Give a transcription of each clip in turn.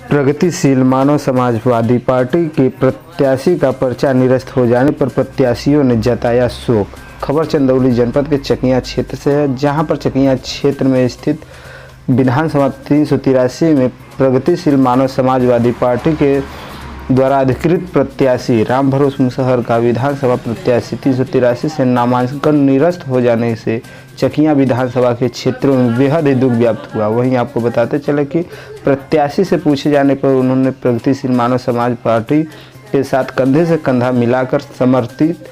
प्रगतिशील मानव समाजवादी पार्टी के प्रत्याशी का पर्चा निरस्त हो जाने पर प्रत्याशियों ने जताया शोक। खबर चंदौली जनपद के चकिया क्षेत्र से है, जहां पर चकिया क्षेत्र में स्थित विधानसभा 383 में प्रगतिशील मानव समाजवादी पार्टी के द्वारा अधिकृत प्रत्याशी राम भरोस मुसहर का विधानसभा प्रत्याशी 383 से नामांकन निरस्त हो जाने से चकिया विधानसभा के क्षेत्रों में बेहद ही दुख व्याप्त हुआ। वहीं आपको बताते चले कि प्रत्याशी से पूछे जाने पर उन्होंने प्रगतिशील मानव समाज पार्टी के साथ कंधे से कंधा मिलाकर समर्थित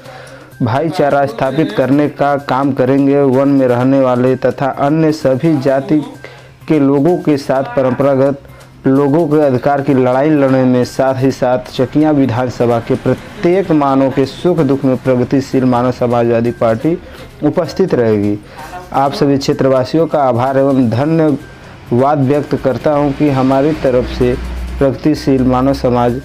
भाईचारा स्थापित करने का काम करेंगे। वन में रहने वाले तथा अन्य सभी जाति के लोगों के साथ परंपरागत लोगों के अधिकार की लड़ाई लड़ने में साथ ही साथ चकिया विधानसभा के प्रत्येक मानव के सुख दुख में प्रगतिशील मानव समाजवादी पार्टी उपस्थित रहेगी। आप सभी क्षेत्रवासियों का आभार एवं धन्यवाद व्यक्त करता हूं कि हमारी तरफ से प्रगतिशील मानव समाज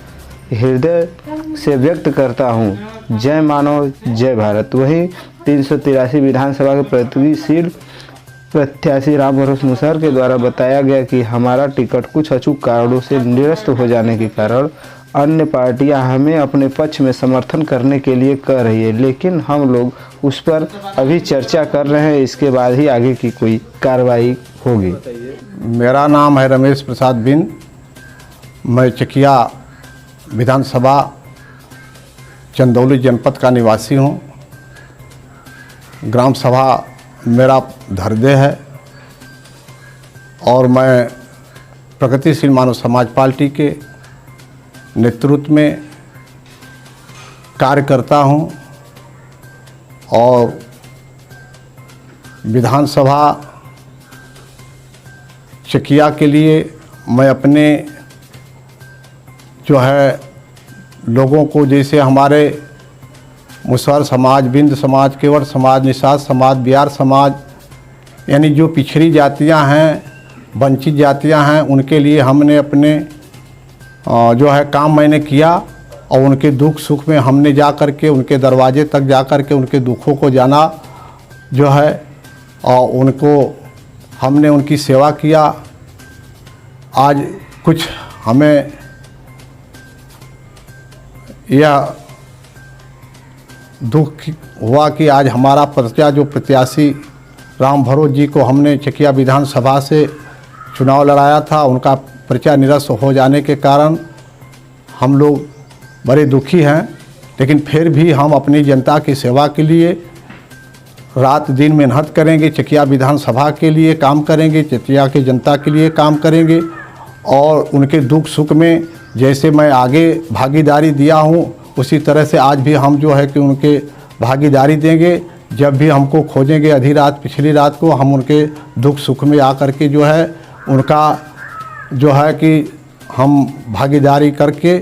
हृदय से व्यक्त करता हूं। जय मानव जय भारत। वहीं 383 विधानसभा के प्रगतिशील प्रत्याशी राम भरोस मुसहर के द्वारा बताया गया कि हमारा टिकट कुछ अचूक कारणों से निरस्त हो जाने के कारण अन्य पार्टियां हमें अपने पक्ष में समर्थन करने के लिए कह रही है, लेकिन हम लोग उस पर अभी चर्चा कर रहे हैं। इसके बाद ही आगे की कोई कार्रवाई होगी। मेरा नाम है रमेश प्रसाद बिन। मैं चकिया विधानसभा चंदौली जनपद का निवासी हूँ। ग्राम सभा मेरा धरदे है और मैं प्रगतिशील मानव समाज पार्टी के नेतृत्व में कार्य करता हूं और विधानसभा चकिया के लिए मैं अपने जो है लोगों को, जैसे हमारे मुसहर समाज, बिंद समाज, केवट समाज, निषाद समाज, बिहार समाज, यानी जो पिछड़ी जातियां हैं, वंचित जातियां हैं, उनके लिए हमने अपने जो है काम मैंने किया और उनके दुख सुख में हमने जा कर के उनके दरवाजे तक जा कर के उनके दुखों को जाना जो है, और उनको हमने उनकी सेवा किया। आज कुछ हमें यह दुख हुआ कि आज हमारा पर्चा जो प्रत्याशी राम भरोस जी को हमने चकिया विधानसभा से चुनाव लड़ाया था, उनका पर्चा निरस्त हो जाने के कारण हम लोग बड़े दुखी हैं। लेकिन फिर भी हम अपनी जनता की सेवा के लिए रात दिन मेहनत करेंगे, चकिया विधानसभा के लिए काम करेंगे, चकिया की जनता के लिए काम करेंगे और उनके दुख सुख में जैसे मैं आगे भागीदारी दिया हूँ, उसी तरह से आज भी हम जो है कि उनके भागीदारी देंगे। जब भी हमको खोजेंगे आधी रात, पिछली रात को, हम उनके दुख सुख में आकर के जो है उनका जो है कि हम भागीदारी करके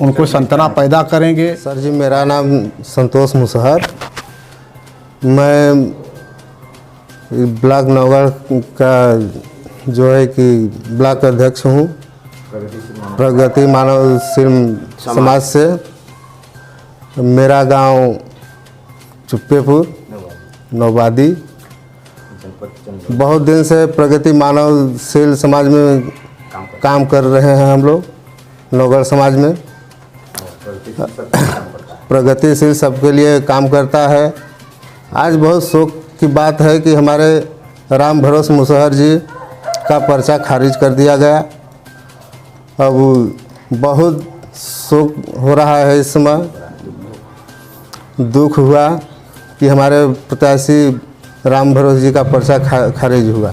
उनको संतना पैदा करेंगे। सर जी, मेरा नाम संतोष मुसहर, मैं ब्लॉक नौगढ़ का जो है कि ब्लॉक अध्यक्ष हूँ प्रगति मानवशील समाज से। मेरा गांव चुप्पेपुर नौवादी। बहुत दिन से प्रगति मानवशील समाज में काम कर रहे हैं हम लोग। नौगढ़ समाज में प्रगतिशील सबके लिए काम करता है। आज बहुत शोक की बात है कि हमारे राम भरोस मुसहर जी का पर्चा खारिज कर दिया गया। अब बहुत शोक हो रहा है इस समय। दुख हुआ कि हमारे प्रत्याशी राम भरोस जी का पर्चा खारिज हुआ।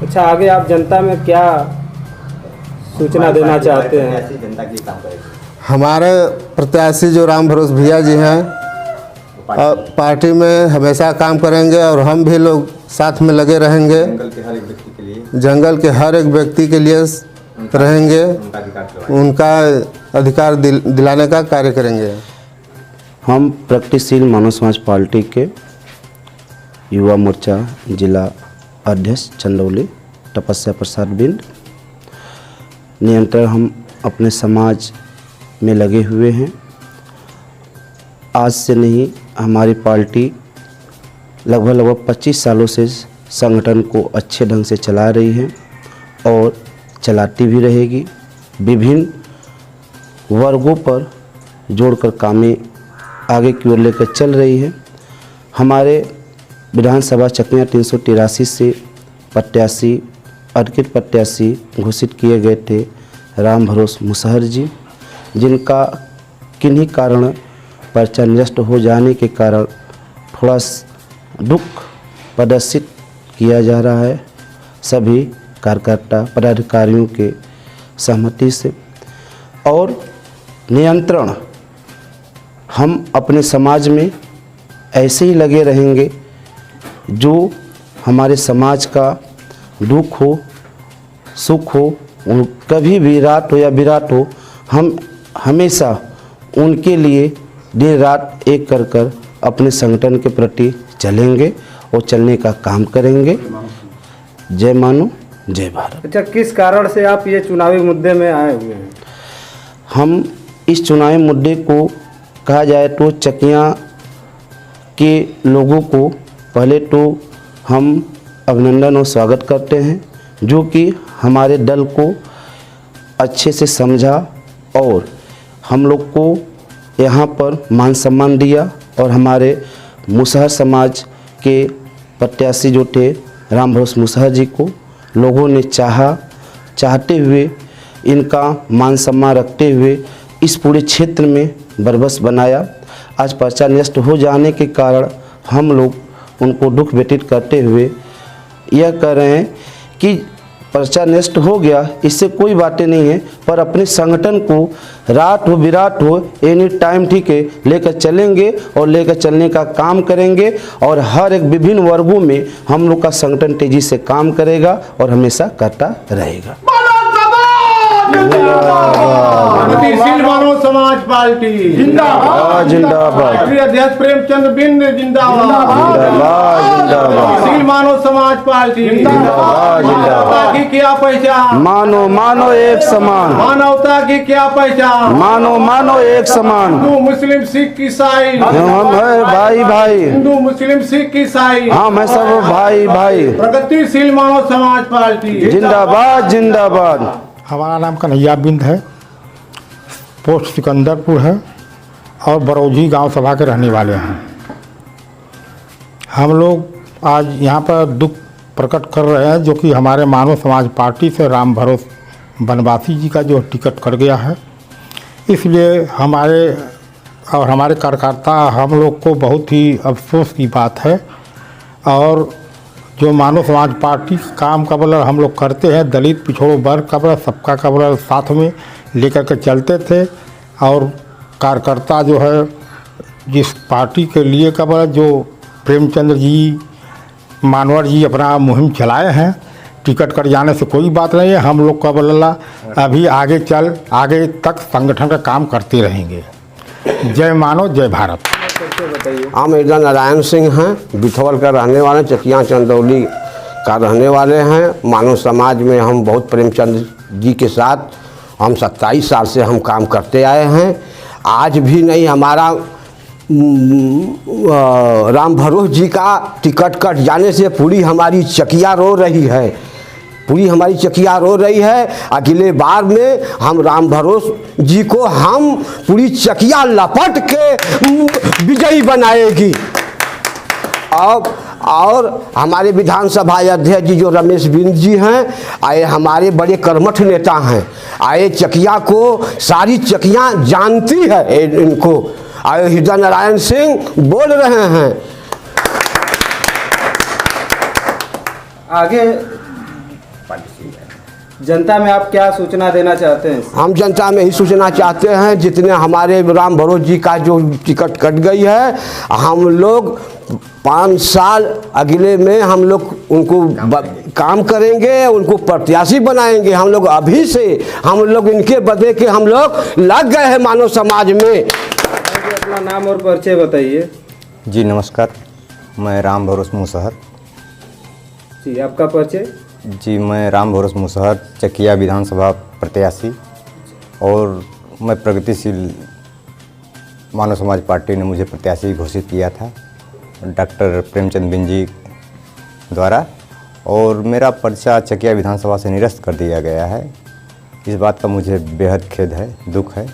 अच्छा, आगे आप जनता में क्या सूचना देना चाहते हैं? जनता के लिए काम करेंगे। हमारे प्रत्याशी जो राम भरोस भैया जी हैं, पार्टी में हमेशा काम करेंगे और हम भी लोग साथ में लगे रहेंगे। जंगल के हर एक व्यक्ति के लिए रहेंगे, उनका अधिकार दिलाने का कार्य करेंगे। हम प्रगतिशील मानव समाज पार्टी के युवा मोर्चा जिला अध्यक्ष चंदौली तपस्या प्रसाद बिंद निरंतर हम अपने समाज में लगे हुए हैं। आज से नहीं, हमारी पार्टी लगभग 25 सालों से संगठन को अच्छे ढंग से चला रही है और चलाती भी रहेगी। विभिन्न वर्गों पर जोड़कर कामें आगे की ओर लेकर चल रही है। हमारे विधानसभा चकिया 383 से प्रत्याशी अर्कित प्रत्याशी घोषित किए गए थे राम भरोस मुसहर जी, जिनका किन्हीं कारण पर्चा निरस्त हो जाने के कारण थोड़ा दुख प्रदर्शित किया जा रहा है सभी कार्यकर्ता पदाधिकारियों के सहमति से। और नियंत्रण हम अपने समाज में ऐसे ही लगे रहेंगे, जो हमारे समाज का दुख हो सुख हो, कभी भी रात हो या विराट हो, हम हमेशा उनके लिए दिन रात एक कर अपने संगठन के प्रति चलेंगे और चलने का काम करेंगे। जय मानो जय भारत। अच्छा, किस कारण से आप ये चुनावी मुद्दे में आए हुए हैं? हम इस चुनावी मुद्दे को कहा जाए तो चकिया के लोगों को पहले तो हम अभिनंदन और स्वागत करते हैं, जो कि हमारे दल को अच्छे से समझा और हम लोग को यहाँ पर मान सम्मान दिया। और हमारे मुसहर समाज के प्रत्याशी जो थे राम भरोस मुसहर जी को लोगों ने चाहते हुए इनका मान सम्मान रखते हुए इस पूरे क्षेत्र में बरबस बनाया। आज पर्चा निरस्त हो जाने के कारण हम लोग उनको दुख व्यतीत करते हुए यह कह रहे हैं कि पर्चा नष्ट हो गया, इससे कोई बातें नहीं है, पर अपने संगठन को रात हो विराट हो एनी टाइम ठीक है लेकर चलेंगे और लेकर चलने का काम करेंगे। और हर एक विभिन्न वर्गों में हम लोग का संगठन तेजी से काम करेगा और हमेशा करता रहेगा। प्रगतिशील मानव समाज पार्टी जिंदाबाद जिंदाबाद। राष्ट्रीय अध्यक्ष प्रेमचंद बिंद जिंदाबाद। जिंदाबाद जिंदाबाद। प्रगतिशील मानव समाज पार्टी जिंदाबाद जिंदाबाद। की क्या पहचान? मानो मानो एक समान। मानवता की क्या पहचान? मानो मानो एक समान। हिंदू मुस्लिम सिख ईसाई हम है भाई भाई। हिंदू मुस्लिम सिख ईसाई हम है सब भाई भाई। प्रगतिशील मानव समाज पार्टी जिंदाबाद जिंदाबाद। हमारा नाम कन्हैया बिंद है, पोस्ट सिकंदरपुर है और बरौजी गांव सभा के रहने वाले हैं। हम लोग आज यहाँ पर दुख प्रकट कर रहे हैं, जो कि हमारे मानव समाज पार्टी से राम भरोस बनवासी जी का जो टिकट कट गया है। इसलिए हमारे कार्यकर्ता हम लोग को बहुत ही अफसोस की बात है। और जो मानव समाज पार्टी काम का बल हम लोग करते हैं, दलित पिछड़ों वर्ग का बल सबका का बल साथ में लेकर के चलते थे। और कार्यकर्ता जो है जिस पार्टी के लिए का बल जो प्रेमचंद्र जी मानवर जी अपना मुहिम चलाए हैं, टिकट कट जाने से कोई बात नहीं है। हम लोग का बल्ला अभी आगे तक संगठन का काम करते रहेंगे। जय मानव जय भारत। हम इधर नारायण सिंह हैं, बिथौल का रहने वाले, चकिया चंदौली का रहने वाले हैं। मानव समाज में हम बहुत प्रेमचंद जी के साथ हम 27 साल से हम काम करते आए हैं। आज भी नहीं, हमारा राम भरोस जी का टिकट कट जाने से पूरी हमारी चकिया रो रही है, पूरी हमारी चकिया रो रही है। अगले बार में हम राम भरोस जी को हम पूरी चकिया लपट के विजयी बनाएगी। और हमारे विधानसभा अध्यक्ष जी जो रमेश बिंद जी हैं, आए हमारे बड़े कर्मठ नेता हैं। आए चकिया को सारी चकिया जानती है इनको। आए हृदय नारायण सिंह बोल रहे हैं। आगे जनता में आप क्या सूचना देना चाहते हैं? हम जनता में ही सूचना चाहते हैं, जितने हमारे राम भरोस जी का जो टिकट कट गई है, हम लोग 5 साल अगले में हम लोग उनको काम करेंगे, उनको प्रत्याशी बनाएंगे। हम लोग अभी से हम लोग इनके बदले के हम लोग लग गए हैं मानव समाज में। अपना नाम और परिचय बताइए। जी नमस्कार, मैं राम भरोस मुसहर। जी, आपका परिचय? जी, मैं राम भरोस मुसहर, चकिया विधानसभा प्रत्याशी, और मैं प्रगतिशील मानव समाज पार्टी ने मुझे प्रत्याशी घोषित किया था डॉक्टर प्रेमचंद बिंद जी द्वारा। और मेरा पर्चा चकिया विधानसभा से निरस्त कर दिया गया है। इस बात का मुझे बेहद खेद है, दुख है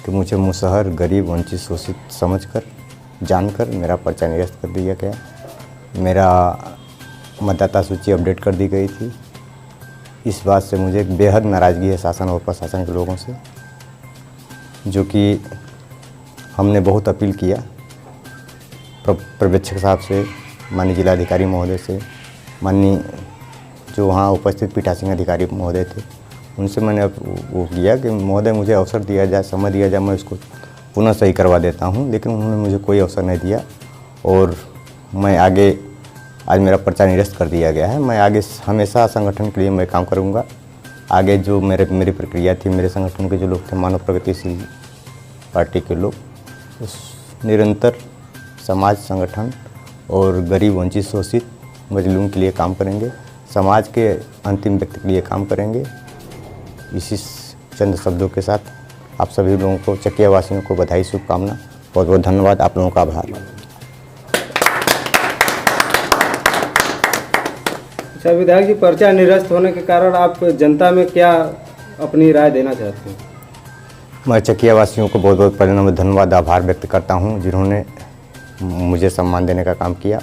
कि मुझे मुसहर, गरीब, वंचित, शोषित समझकर, जानकर मेरा पर्चा निरस्त कर दिया गया। मेरा मतदाता सूची अपडेट कर दी गई थी। इस बात से मुझे बेहद नाराज़गी है शासन और प्रशासन के लोगों से, जो कि हमने बहुत अपील किया पर्यवेक्षक साहब से, माननीय जिलाधिकारी महोदय से, माननीय जो वहाँ उपस्थित पीठासीन अधिकारी महोदय थे, उनसे मैंने वो किया कि महोदय मुझे अवसर दिया जाए, समय दिया जाए, मैं इसको पुनः सही करवा देता हूँ। लेकिन उन्होंने मुझे कोई अवसर नहीं दिया और मैं आगे, आज मेरा पर्चा निरस्त कर दिया गया है। मैं आगे हमेशा संगठन के लिए मैं काम करूँगा। आगे जो मेरी प्रक्रिया थी, मेरे संगठन के जो लोग थे, मानव प्रगतिशील पार्टी के लोग, उस निरंतर समाज, संगठन और गरीब, वंचित, शोषित, मजलूम के लिए काम करेंगे, समाज के अंतिम व्यक्ति के लिए काम करेंगे। इसी चंद शब्दों के साथ आप सभी लोगों को, चकिया वासियों को बधाई, शुभकामना। बहुत बहुत धन्यवाद, आप लोगों का आभार। अच्छा विधायक जी, पर्चा निरस्त होने के कारण आप जनता में क्या अपनी राय देना चाहते हैं? मैं चकिया वासियों को बहुत बहुत पहले धन्यवाद, आभार व्यक्त करता हूं, जिन्होंने मुझे सम्मान देने का काम किया।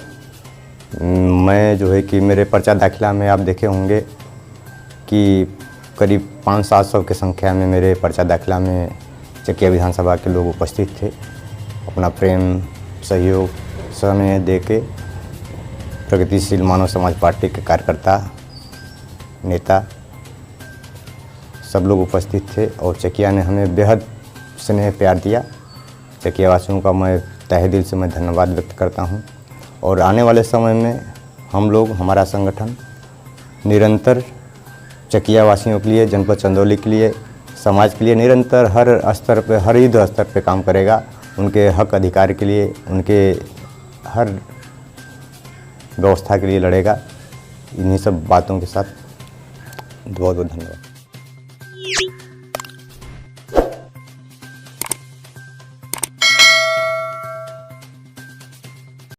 मैं जो है कि मेरे पर्चा दाखिला में आप देखे होंगे कि करीब 500-700 की संख्या में मेरे पर्चा दाखिला में चकिया विधानसभा के लोग उपस्थित थे। अपना प्रेम, सहयोग, समय दे के प्रगतिशील मानव समाज पार्टी के कार्यकर्ता, नेता सब लोग उपस्थित थे और चकिया ने हमें बेहद स्नेह प्यार दिया। चकिया वासियों का मैं तहे दिल से मैं धन्यवाद व्यक्त करता हूं। और आने वाले समय में हम लोग, हमारा संगठन निरंतर चकिया वासियों के लिए, जनपद चंदौली के लिए, समाज के लिए निरंतर हर स्तर पे, हर युद्ध स्तर पे काम करेगा। उनके हक अधिकार के लिए, उनके हर व्यवस्था के लिए लड़ेगा। इन्हीं सब बातों के साथ बहुत बहुत धन्यवाद।